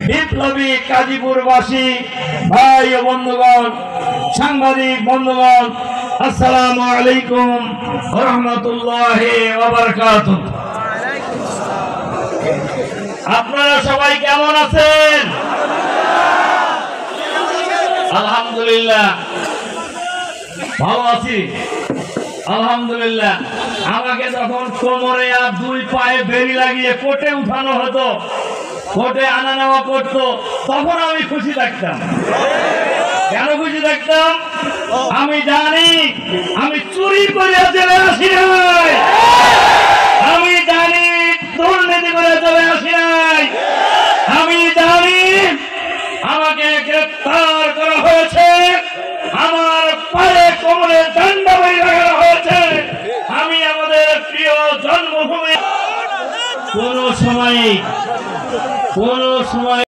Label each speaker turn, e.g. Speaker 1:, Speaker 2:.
Speaker 1: বিপ্লবী কাজীপুরবাসী ভাই ও বন্ধুগণ, সাংবাদিক বন্ধুগণ, আসসালামু আলাইকুম ওয়া রাহমাতুল্লাহি ওয়া বারাকাতুহু। আপনারা সবাই কেমন আছেন? আলহামদুলিল্লাহ ভালো আছি, আলহামদুলিল্লাহ। আমাকে যখন কোমরে আর দুই পায়ে বেড়ি লাগিয়ে কোর্টে উঠানো হতো, কোর্টে আনা নেওয়া করতো, তখন আমি খুশি থাকতাম। কেন খুশি থাকতাম? আমি জানি আমি চুরি করে চলে আসি নাই, আমি জানি দুর্নীতি করে চলে আসি নাই, আমি জানি আমাকে গ্রেফতার করা হয়েছে, আমার পায়ে কোমরে দণ্ডবাড়ি লাগানো হয়েছে। আমি আমাদের প্রিয় জন্মভূমি কোনো সময়